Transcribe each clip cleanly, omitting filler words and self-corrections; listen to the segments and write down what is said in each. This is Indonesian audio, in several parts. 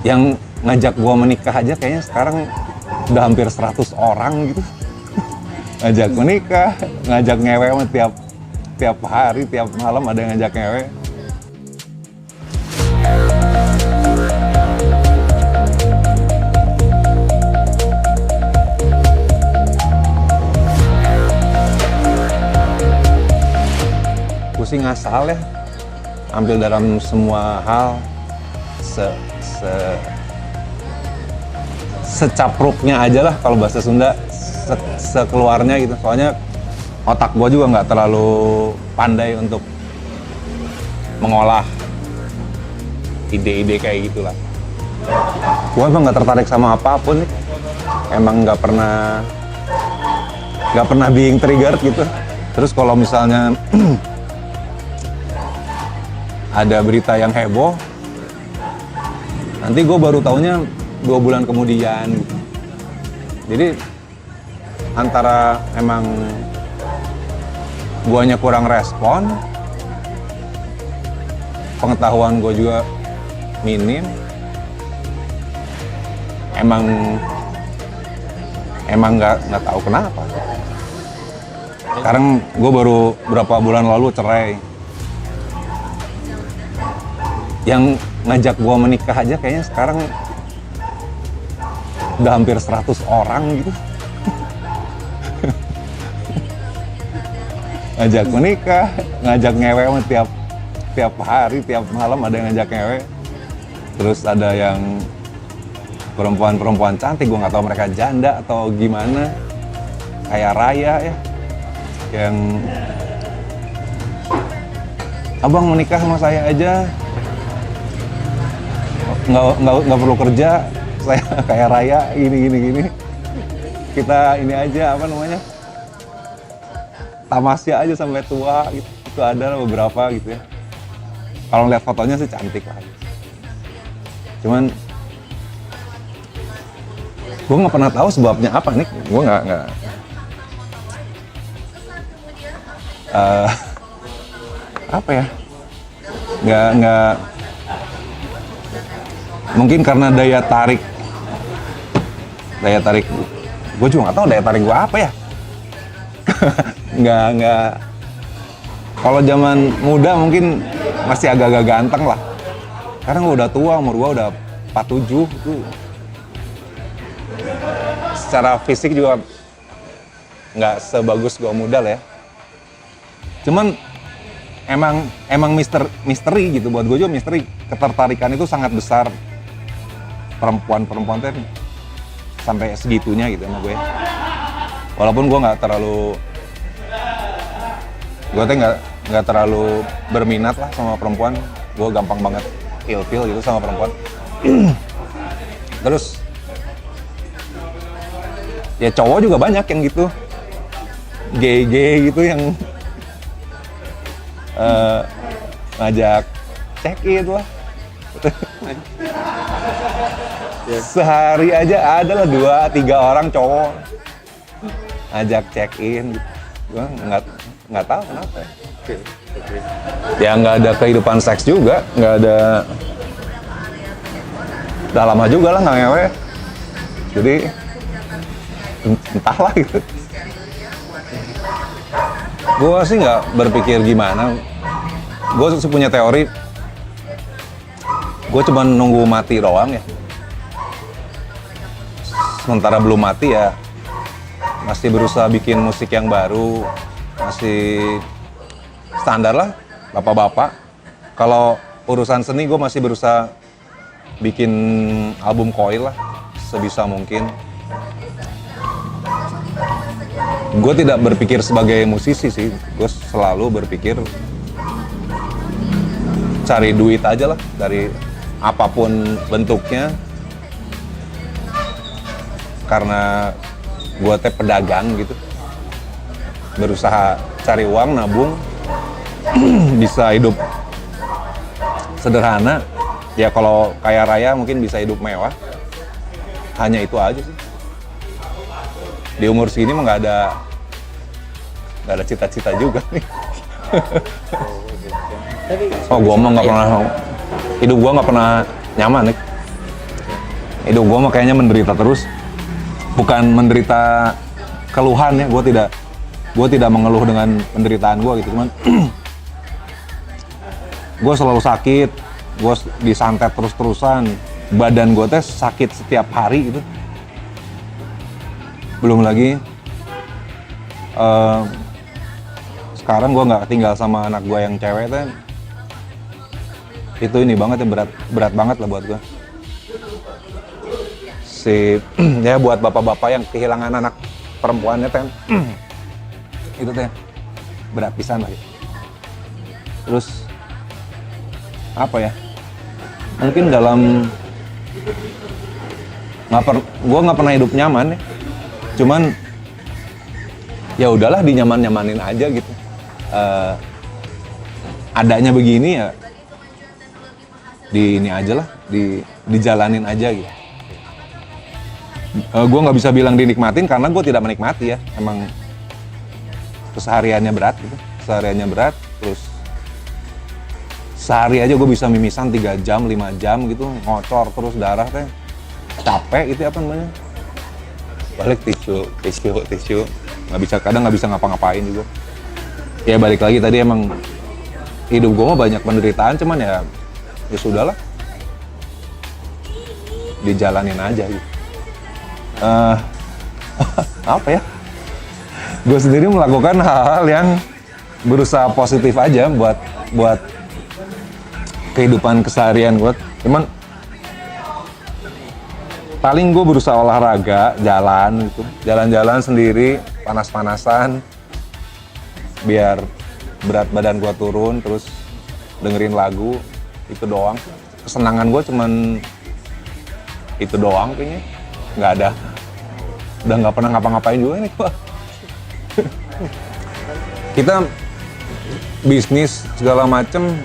Yang ngajak gua menikah aja kayaknya sekarang udah hampir 100 orang gitu. Ngajak menikah, ngajak ngewe mah tiap hari, tiap malam ada yang ngajak ngewe. Sih ngasal ya, ambil dalam semua hal secapruknya aja lah kalau bahasa Sunda, sekeluarnya gitu. Soalnya otak gue juga nggak terlalu pandai untuk mengolah ide-ide kayak gitulah. Gue emang nggak tertarik sama apapun nih, emang nggak pernah being triggered gitu. Terus kalau misalnya ada berita yang heboh, nanti gue baru taunya 2 bulan kemudian gitu. Jadi antara emang guanya kurang respon, pengetahuan gue juga minim, emang nggak tahu kenapa. Sekarang gue baru berapa bulan lalu cerai. Yang ngajak gua menikah aja kayaknya sekarang udah hampir 100 orang gitu. Ngajak menikah, ngajak ngewe mah tiap hari, tiap malam ada yang ngajak ngewe. Terus ada yang perempuan cantik, gua nggak tahu mereka janda atau gimana. Kayak Raya ya, yang abang menikah sama saya aja. Nggak perlu kerja, saya kayak Raya gini. Kita ini aja apa namanya, tamasya aja sampai tua gitu. Itu ada beberapa gitu ya. Kalau lihat fotonya sih cantik lah. Cuman gue nggak pernah tahu sebabnya apa nih. Gue nggak apa ya, nggak mungkin karena daya tarik gue juga nggak tahu daya tarik gue apa ya. nggak kalau zaman muda mungkin masih agak-agak ganteng lah. Sekarang gue udah tua, umur gue udah 47 itu. Secara fisik juga nggak sebagus gue muda lah ya. Cuman emang misteri gitu, buat gue juga misteri. Ketertarikan itu sangat besar. Perempuan tuh sampai segitunya gitu sama gue. Walaupun gue nggak terlalu berminat lah sama perempuan. Gue gampang banget ilfil gitu sama perempuan. Terus ya cowok juga banyak yang gitu, gay gitu yang ngajak check in lah. Sehari aja ada lah 2-3 orang cowok ngajak check in gitu. Gue nggak tahu kenapa ya. Ya nggak ada kehidupan seks juga, nggak ada. Udah lama juga lah nggak ngewe, jadi entahlah gitu. Gue sih nggak berpikir gimana. Gue sih punya teori, gue cuma nunggu mati doang ya. Sementara belum mati ya masih berusaha bikin musik yang baru, masih standar lah, bapak-bapak. Kalau urusan seni gue masih berusaha bikin album Coil lah sebisa mungkin. Gue tidak berpikir sebagai musisi sih, gue selalu berpikir cari duit aja lah dari apapun bentuknya. Karena gue teh pedagang gitu, berusaha cari uang, nabung, bisa hidup sederhana. Ya kalau kaya raya mungkin bisa hidup mewah. Hanya itu aja sih. Di umur segini mah nggak ada cita-cita juga nih. Oh gue mah nggak pernah, hidup gue nggak pernah nyaman nih. Hidup gue mah kayaknya menderita terus. Bukan menderita keluhan ya, gue tidak mengeluh dengan penderitaan gue gitu, cuman gue selalu sakit, gue disantet terus-terusan, badan gue teh sakit setiap hari gitu. Belum lagi sekarang gue nggak tinggal sama anak gue yang cewek teh, itu ini banget ya, berat banget lah buat gue. Ya buat bapak-bapak yang kehilangan anak perempuannya teh, itu teh berat pisan lah gitu. Terus apa ya? Mungkin dalam gue nggak pernah hidup nyaman ya. Cuman ya udahlah, dinyaman-nyamanin aja gitu. Adanya begini ya, di ini aja lah, dijalanin aja gitu. Gue nggak bisa bilang dinikmatin karena gue tidak menikmati ya. Emang kesehariannya berat gitu. Kesehariannya berat, terus sehari aja gue bisa mimisan 3 jam, 5 jam gitu, ngocor terus darah teh. Capek gitu apa namanya. Balik tisu. Nggak bisa, kadang nggak bisa ngapa-ngapain juga. Ya balik lagi tadi, emang hidup gue mah banyak penderitaan, cuman ya sudahlah. Dijalanin aja gitu. Apa ya? Gue sendiri melakukan hal-hal yang berusaha positif aja buat kehidupan keseharian gue. Cuman paling gue berusaha olahraga, jalan gitu, jalan-jalan sendiri, panas-panasan, biar berat badan gue turun, terus dengerin lagu, itu doang. Kesenangan gue cuman itu doang kayaknya, nggak ada. Udah nggak pernah ngapa-ngapain juga nih Pak. Kita bisnis segala macem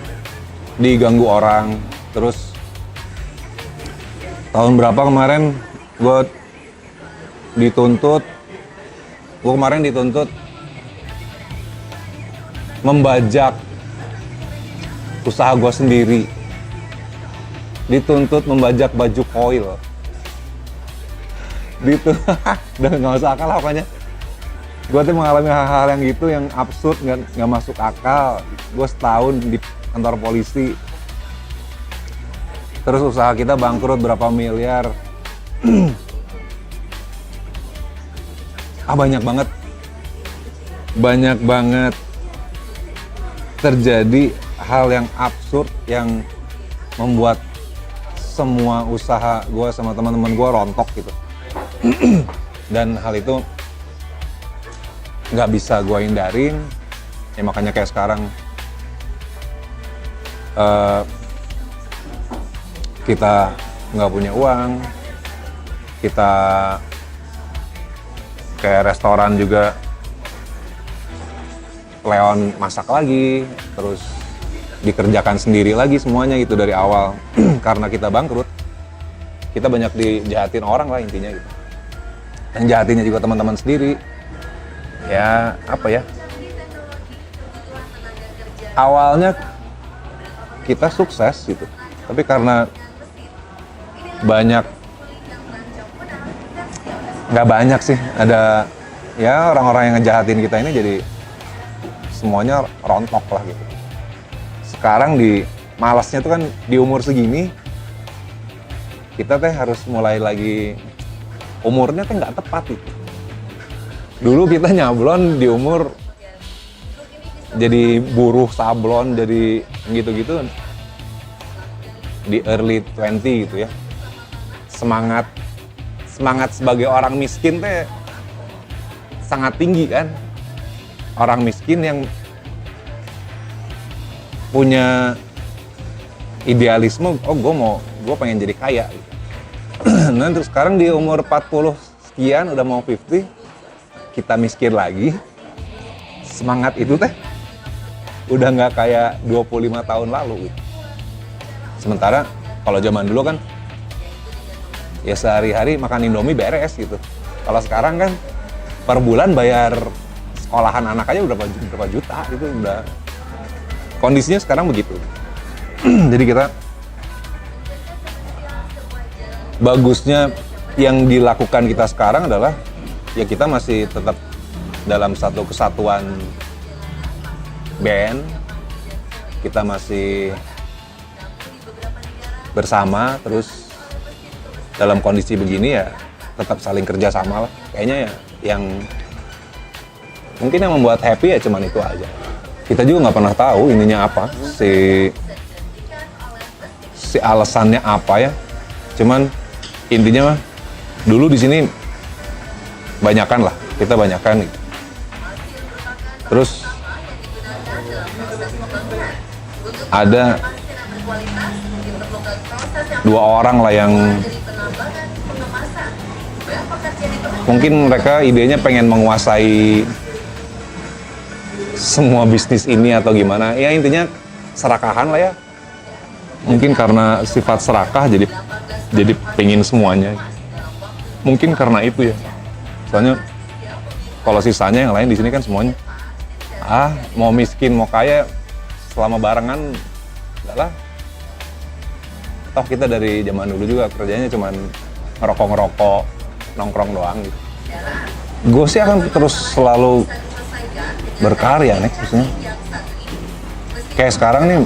diganggu orang. Terus tahun berapa kemarin gue kemarin dituntut membajak usaha gue sendiri, dituntut membajak baju koil. Gitu. Udah nggak masuk akal lah pokoknya. Gue tuh mengalami hal-hal yang gitu, yang absurd, nggak masuk akal. Gue setahun di kantor polisi, terus usaha kita bangkrut berapa miliar. Banyak banget terjadi hal yang absurd yang membuat semua usaha gue sama teman-teman gue rontok gitu. Dan hal itu nggak bisa gue hindarin ya, makanya kayak sekarang kita nggak punya uang, kita kayak restoran juga Leon masak lagi, terus dikerjakan sendiri lagi semuanya gitu dari awal. Karena kita bangkrut, kita banyak dijahatin orang lah intinya gitu. Yang jahatinnya juga teman-teman sendiri. Ya apa ya, awalnya kita sukses gitu, tapi karena nggak banyak sih, ada ya orang-orang yang ngejahatin kita ini, jadi semuanya rontok lah gitu. Sekarang malasnya tuh kan di umur segini kita teh harus mulai lagi, umurnya teh nggak tepat gitu. Dulu kita nyablon di umur jadi buruh sablon, jadi gitu-gitu di early 20 gitu ya. Semangat sebagai orang miskin teh sangat tinggi kan. Orang miskin yang punya idealisme, oh gue pengen jadi kaya gitu. Nah terus sekarang di umur 40 sekian, udah mau 50, kita miskin lagi. Semangat itu teh udah nggak kayak 25 tahun lalu gitu. Sementara kalau zaman dulu kan ya sehari-hari makan Indomie beres gitu. Kalau sekarang kan per bulan bayar sekolahan anak aja udah berapa juta gitu, udah kondisinya sekarang begitu. Jadi kita bagusnya yang dilakukan kita sekarang adalah ya kita masih tetap dalam satu kesatuan band, kita masih bersama, terus dalam kondisi begini ya tetap saling kerja sama lah. Kayaknya ya yang mungkin yang membuat happy ya cuman itu aja. Kita juga nggak pernah tahu ininya apa, si alasannya apa ya. Cuman intinya mah dulu di sini banyakan lah, kita banyakan gitu. Terus ada 2 orang lah yang mungkin mereka idenya pengen menguasai semua bisnis ini atau gimana. Ya intinya serakahan lah ya. Mungkin karena sifat serakah jadi pengen semuanya. Mungkin karena itu ya. Soalnya kalau sisanya yang lain di sini kan semuanya mau miskin mau kaya selama barengan enggak lah. Toh kita dari zaman dulu juga kerjanya cuman ngerokok, nongkrong doang gitu. Gue sih akan terus selalu berkarya nih maksudnya. Kayak sekarang nih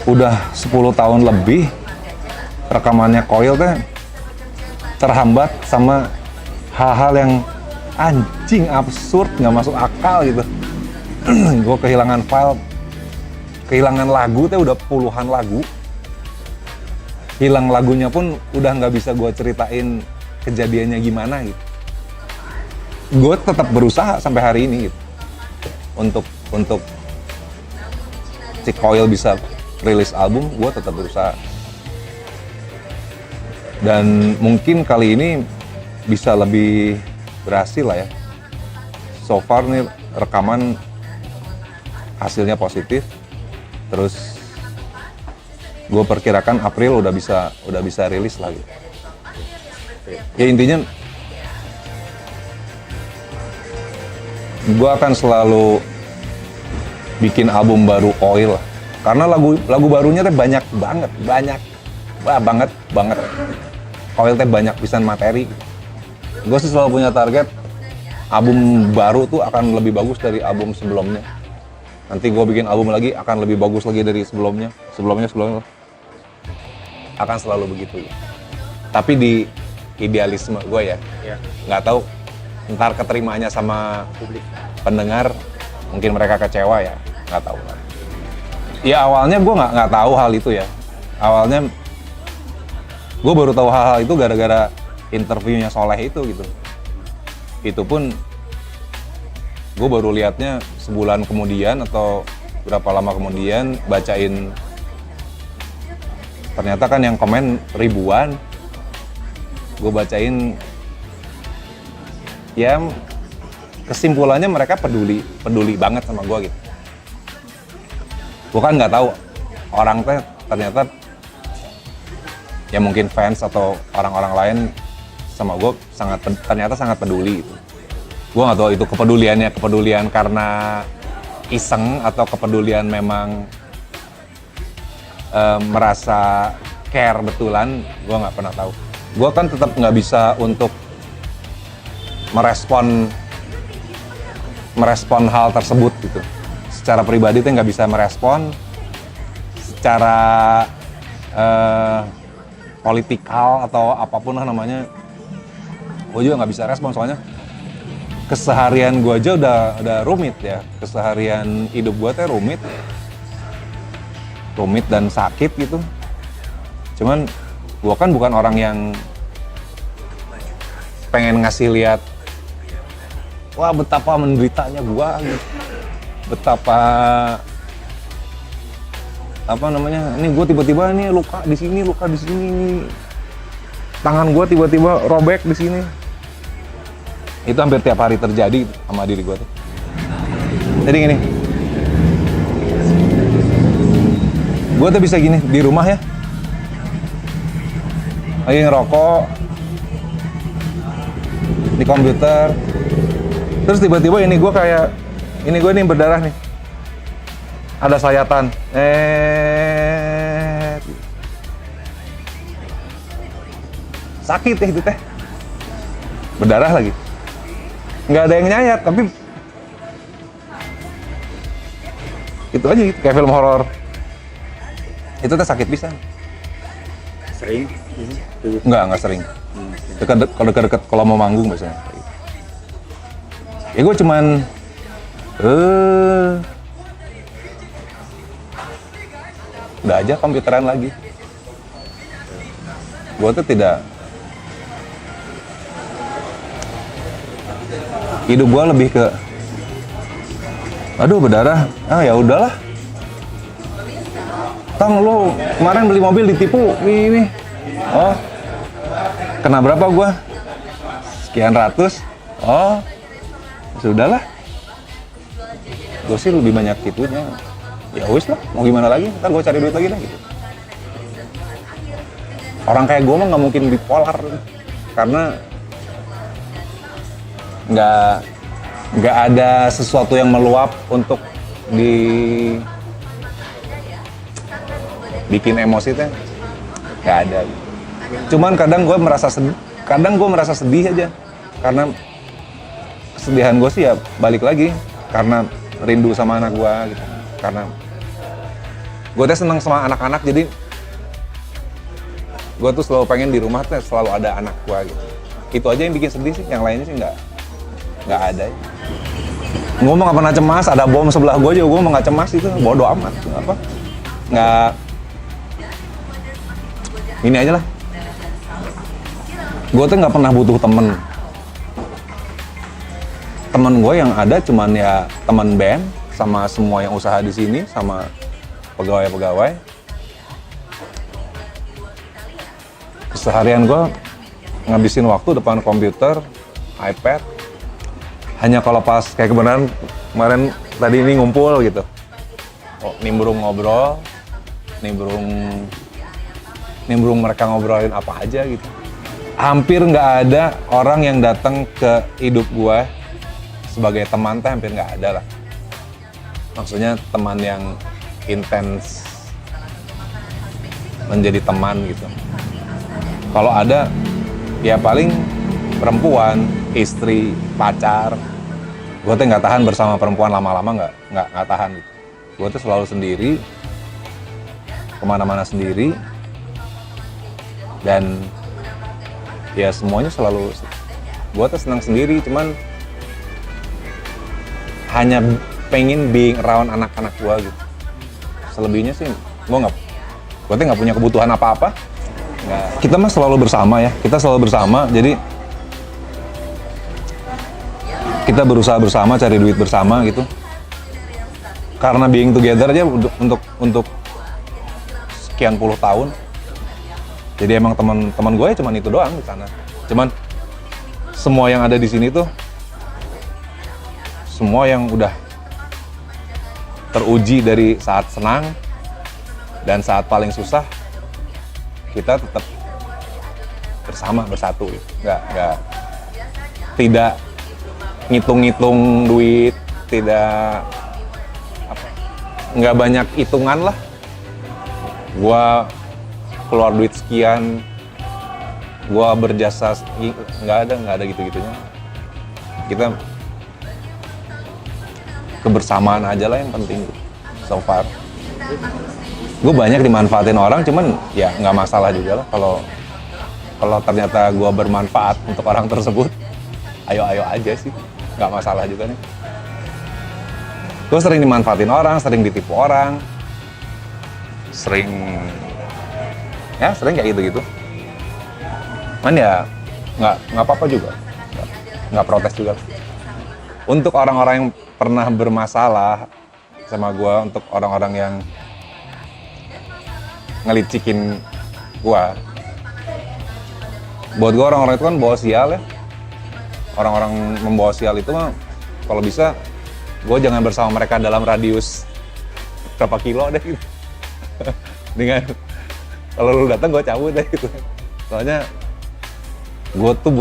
udah 10 tahun lebih rekamannya Coil teh terhambat sama hal-hal yang anjing absurd, nggak masuk akal gitu. Gue kehilangan file, kehilangan lagu teh udah puluhan lagu. Hilang lagunya pun udah nggak bisa gue ceritain kejadiannya gimana gitu. Gue tetap berusaha sampai hari ini gitu. Untuk si Coil bisa rilis album, gue tetap berusaha. Dan mungkin kali ini bisa lebih berhasil lah ya. So far nih rekaman hasilnya positif. Terus gue perkirakan April udah bisa rilis lagi. Ya intinya gue akan selalu bikin album baru Coil karena lagu barunya teh banyak banget. Coil teh banyak pisan materi. Gue sih selalu punya target album baru tuh akan lebih bagus dari album sebelumnya. Nanti gue bikin album lagi akan lebih bagus lagi dari sebelumnya. Akan selalu begitu. Tapi di idealisme gue ya, nggak tahu ntar keterimanya sama publik pendengar, mungkin mereka kecewa ya, nggak tahu. Ya awalnya gue nggak tahu hal itu ya. Awalnya gue baru tahu hal-hal itu gara-gara interviewnya Soleh itu gitu. Itu pun gue baru liatnya sebulan kemudian atau berapa lama kemudian bacain. Ternyata kan yang komen ribuan. Gue bacain, ya kesimpulannya mereka peduli banget sama gue gitu. Gue kan nggak tahu orang teh ternyata ya mungkin fans atau orang-orang lain sama gue ternyata sangat peduli gitu. Gue nggak tahu itu kepedulian karena iseng atau kepedulian memang merasa care betulan, gue nggak pernah tahu. Gue kan tetap nggak bisa untuk merespon hal tersebut gitu. Secara pribadi tuh nggak bisa merespon. Secara politikal atau apapun lah namanya, gue juga nggak bisa respon soalnya keseharian gue aja udah rumit ya. Keseharian hidup gue teh rumit dan sakit gitu. Cuman gue kan bukan orang yang pengen ngasih lihat wah betapa menderitanya gue gitu. Betapa ini gue tiba-tiba nih luka di sini, tangan gue tiba-tiba robek di sini. Itu hampir tiap hari terjadi sama diri gue tuh. Jadi gini, gue tuh bisa gini di rumah ya, lagi ngerokok di komputer, terus tiba-tiba ini gue nih berdarah nih, ada sayatan, sakit ya itu teh, berdarah lagi, nggak ada yang nyayat, tapi itu aja gitu, kayak film horor. Itu teh sakit bisa. Sering? Nggak sering. Kalau dekat kalau mau manggung biasanya. Ya gue cuman udah aja komputeran lagi. Gue tuh tidak, hidup gue lebih ke aduh berdarah, ya udahlah. Tang lu kemarin beli mobil ditipu ini. Oh, kena berapa gua? Sekian ratus. Oh, sudahlah. Gue sih lebih banyak itunya. Ya wis lah, mau gimana lagi? Ntar gue cari duit lagi lah gitu. Orang kayak gue mah nggak mungkin bipolar, karena nggak ada sesuatu yang meluap untuk bikin emosi teh, nggak ada. Cuman kadang gue merasa sedih aja, karena kesedihan gue sih ya balik lagi karena rindu sama anak gue gitu. Karena gue tuh seneng sama anak-anak, jadi gue tuh selalu pengen di rumah tuh selalu ada anak gue gitu. Itu aja yang bikin sedih sih, yang lainnya sih nggak ada. Gue mah nggak pernah cemas, ada bom sebelah gue juga gue mah nggak cemas, itu bodo amat. Apa nggak, ini aja lah. Gue tuh nggak pernah butuh temen gue yang ada cuman ya teman band sama semua yang usaha di sini sama pegawai-pegawai. Keseharian gue ngabisin waktu depan komputer, iPad. Hanya kalau pas kayak kemarin tadi ini ngumpul gitu. Oh, nimbrung ngobrol, nimbrung mereka ngobrolin apa aja gitu. Hampir nggak ada orang yang datang ke hidup gue sebagai teman, hampir nggak ada lah. Maksudnya teman yang intens menjadi teman gitu. Kalau ada, ya paling perempuan, istri, pacar. Gue tuh nggak tahan bersama perempuan lama-lama, nggak tahan gitu. Gue tuh selalu sendiri, kemana-mana sendiri, dan ya semuanya selalu, gue tuh senang sendiri, cuman hanya pengen being around anak-anak gue gitu. Selebihnya sih gue tuh nggak punya kebutuhan apa-apa. Kita mah selalu bersama ya, jadi kita berusaha bersama, cari duit bersama gitu. Karena being together aja untuk sekian puluh tahun. Jadi emang teman gue ya cuman itu doang di sana. Cuman semua yang ada di sini tuh semua yang udah teruji dari saat senang dan saat paling susah, kita tetap bersama, bersatu. Tidak ngitung-ngitung duit, nggak banyak hitungan lah. Gua keluar duit sekian, gua berjasa, nggak ada gitu-gitunya. Kita kebersamaan aja lah yang penting so far. Gue banyak dimanfaatin orang, cuman ya nggak masalah juga lah kalau ternyata gue bermanfaat untuk orang tersebut. Ayo aja sih, nggak masalah juga nih. Gue sering dimanfaatin orang, sering ditipu orang, sering kayak gitu. Man ya nggak apa-apa juga, nggak protes juga. Untuk orang-orang yang pernah bermasalah sama gue, untuk orang-orang yang ngelicikin gue, buat gue orang-orang itu kan bawa sial ya. Orang-orang membawa sial itu mah kalau bisa gue jangan bersama mereka dalam radius berapa kilo deh gitu. Dengan kalau lu datang gue cabut deh gitu. Soalnya gue tuh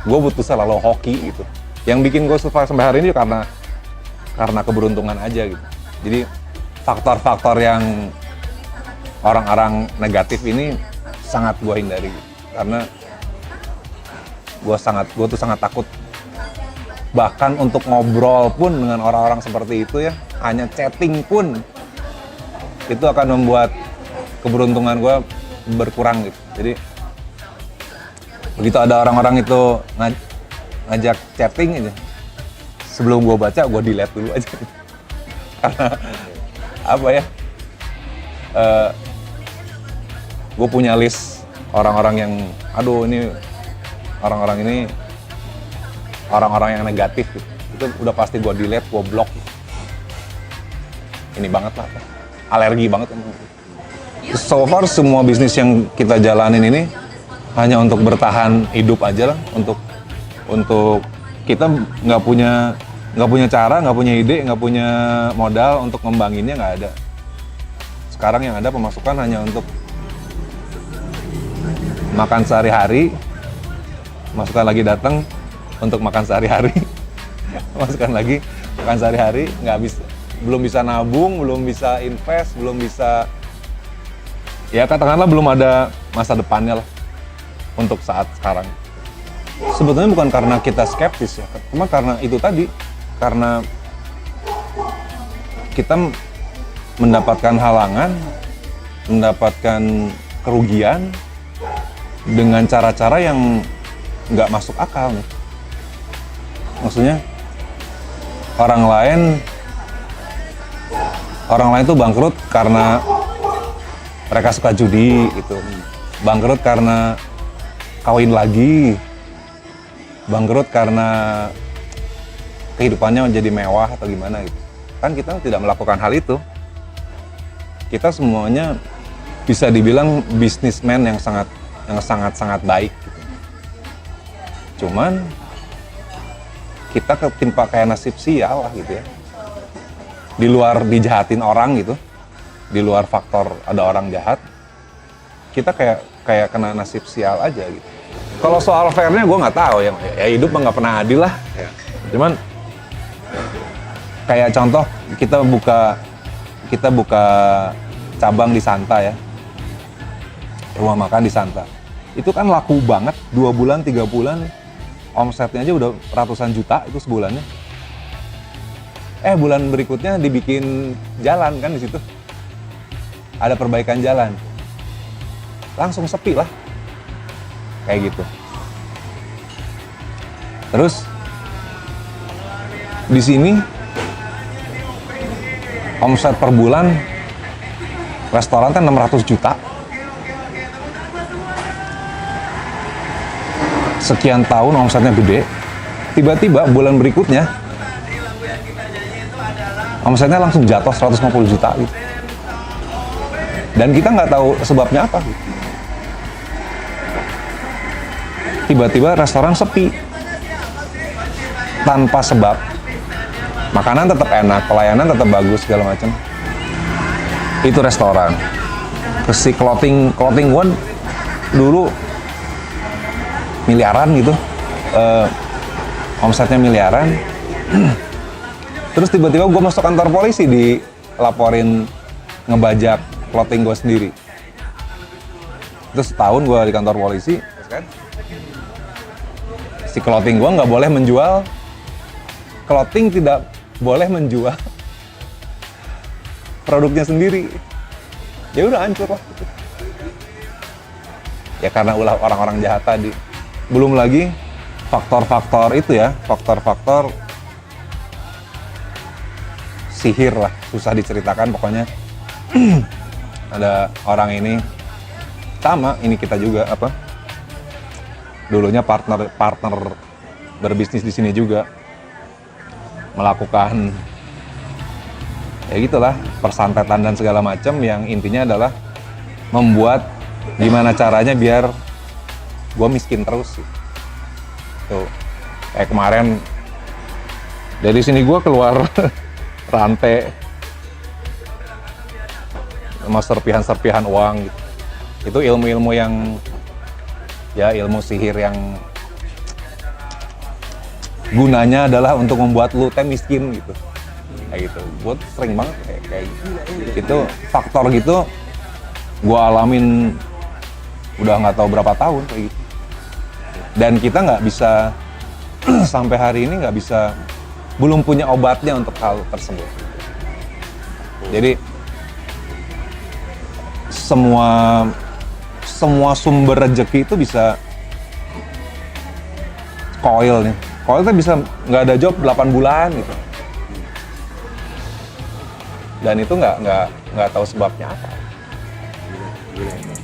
butuh selalu hoki gitu. Yang bikin gue survive sampai hari ini karena keberuntungan aja gitu. Jadi faktor-faktor yang orang-orang negatif ini sangat gue hindari. karena gue tuh sangat takut. Bahkan untuk ngobrol pun dengan orang-orang seperti itu ya, hanya chatting pun itu akan membuat keberuntungan gue berkurang gitu. Jadi begitu ada orang-orang itu ngajak chatting aja, sebelum gue baca gue delete dulu aja. Karena apa ya? Gue punya list orang-orang yang, aduh ini orang-orang yang negatif gitu. Itu udah pasti gue delete, gue block. Ini banget lah, alergi banget emang. So far semua bisnis yang kita jalanin ini hanya untuk bertahan hidup aja lah, untuk kita nggak punya cara, nggak punya ide, nggak punya modal untuk ngembanginnya, nggak ada. Sekarang yang ada pemasukan hanya untuk makan sehari-hari, masukan lagi datang untuk makan sehari-hari, masukan lagi makan sehari-hari, belum bisa nabung, belum bisa invest, belum bisa, ya katakanlah belum ada masa depannya lah untuk saat sekarang. Sebetulnya bukan karena kita skeptis ya, cuma karena itu tadi, karena kita mendapatkan halangan, mendapatkan kerugian dengan cara-cara yang nggak masuk akal nih. Maksudnya orang lain tuh bangkrut karena mereka suka judi gitu, bangkrut karena kawin lagi, bangkrut karena kehidupannya menjadi mewah atau gimana gitu. Kan kita tidak melakukan hal itu. Kita semuanya bisa dibilang bisnismen yang sangat baik gitu. Cuman kita ketimpa kayak nasib sial lah gitu ya. Di luar dijahatin orang gitu, di luar faktor ada orang jahat, kita kayak kena nasib sial aja gitu. Kalau soal fairnya gue nggak tahu ya hidup mah nggak pernah adil lah. Cuman kayak contoh kita buka cabang di Santa ya, rumah makan di Santa. Itu kan laku banget, 2 bulan, 3 bulan, omsetnya aja udah ratusan juta itu sebulannya. Bulan berikutnya dibikin jalan kan di situ. Ada perbaikan jalan. Langsung sepi lah. Kayak gitu. Terus di sini omset per bulan restoran kan 600 juta. Sekian tahun omsetnya gede. Tiba-tiba bulan berikutnya omsetnya langsung jatuh 150 juta gitu. Dan kita nggak tahu sebabnya apa gitu. Tiba-tiba restoran sepi tanpa sebab. Makanan tetap enak, pelayanan tetap bagus segala macam. Itu restoran. Si clothing one dulu miliaran gitu, omsetnya miliaran. Terus tiba-tiba gue masuk kantor polisi dilaporin ngebajak clothing gue sendiri. Terus setahun gue di kantor polisi, kan? Si clothing gue nggak boleh menjual, clothing tidak boleh menjual produknya sendiri. Ya udah hancur lah. Ya karena ulah orang-orang jahat tadi. Belum lagi faktor-faktor itu ya, faktor-faktor sihir lah, susah diceritakan pokoknya. Ada orang ini sama, ini kita juga dulunya partner berbisnis di sini juga melakukan ya gitulah persantetan dan segala macam yang intinya adalah membuat gimana caranya biar gue miskin terus. Tuh kayak kemarin dari sini gue keluar rantai sama serpihan-serpihan uang gitu. Itu ilmu-ilmu yang ya ilmu sihir yang gunanya adalah untuk membuat lu teh miskin gitu. Kayak gitu. Gue sering banget kayak gitu. Itu faktor gitu gue alamin udah nggak tahu berapa tahun kayak gitu. Dan kita nggak bisa sampai hari ini nggak bisa, belum punya obatnya untuk hal tersebut. Jadi semua sumber rezeki itu bisa koil nih. Koil itu bisa nggak ada job 8 bulan gitu. Dan itu nggak tahu sebabnya apa. Gila.